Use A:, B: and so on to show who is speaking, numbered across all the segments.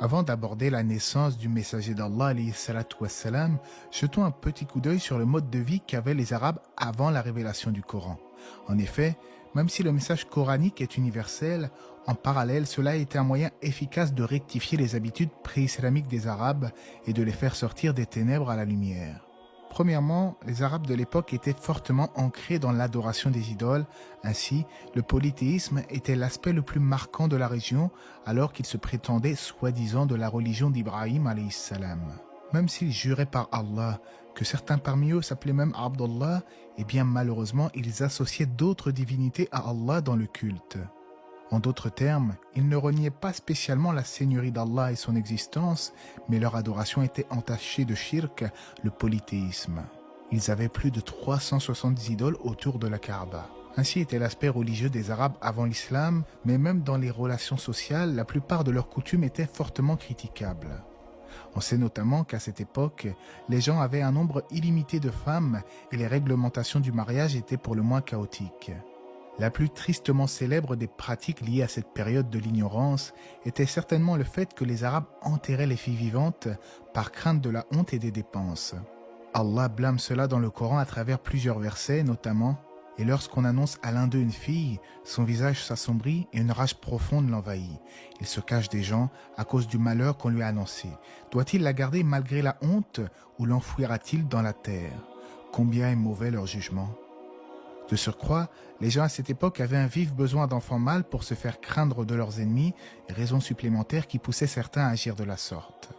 A: Avant d'aborder la naissance du messager d'Allah, alayhi salatu wassalam, jetons un petit coup d'œil sur le mode de vie qu'avaient les Arabes avant la révélation du Coran. En effet, même si le message coranique est universel, en parallèle, cela a été un moyen efficace de rectifier les habitudes pré-islamiques des Arabes et de les faire sortir des ténèbres à la lumière. Premièrement, les Arabes de l'époque étaient fortement ancrés dans l'adoration des idoles. Ainsi, le polythéisme était l'aspect le plus marquant de la région, alors qu'ils se prétendaient soi-disant de la religion d'Ibrahim alayhi salam. Même s'ils juraient par Allah, que certains parmi eux s'appelaient même Abdullah, eh bien malheureusement ils associaient d'autres divinités à Allah dans le culte. En d'autres termes, ils ne reniaient pas spécialement la seigneurie d'Allah et son existence, mais leur adoration était entachée de shirk, le polythéisme. Ils avaient plus de 370 idoles autour de la Kaaba. Ainsi était l'aspect religieux des Arabes avant l'islam, mais même dans les relations sociales, la plupart de leurs coutumes étaient fortement critiquables. On sait notamment qu'à cette époque, les gens avaient un nombre illimité de femmes et les réglementations du mariage étaient pour le moins chaotiques. La plus tristement célèbre des pratiques liées à cette période de l'ignorance était certainement le fait que les Arabes enterraient les filles vivantes par crainte de la honte et des dépenses. Allah blâme cela dans le Coran à travers plusieurs versets, notamment « Et lorsqu'on annonce à l'un d'eux une fille, son visage s'assombrit et une rage profonde l'envahit. Il se cache des gens à cause du malheur qu'on lui a annoncé. Doit-il la garder malgré la honte ou l'enfouira-t-il dans la terre? Combien est mauvais leur jugement ?» De surcroît, les gens à cette époque avaient un vif besoin d'enfants mâles pour se faire craindre de leurs ennemis, raison supplémentaire qui poussait certains à agir de la sorte.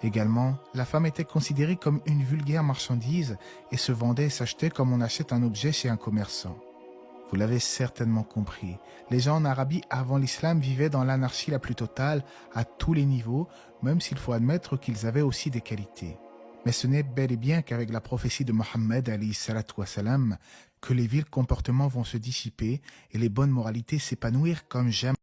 A: Également, la femme était considérée comme une vulgaire marchandise et se vendait et s'achetait comme on achète un objet chez un commerçant. Vous l'avez certainement compris, les gens en Arabie avant l'islam vivaient dans l'anarchie la plus totale à tous les niveaux, même s'il faut admettre qu'ils avaient aussi des qualités. Mais ce n'est bel et bien qu'avec la prophétie de Mohammed alayhi salatu wassalam, que les vils comportements vont se dissiper et les bonnes moralités s'épanouir comme jamais.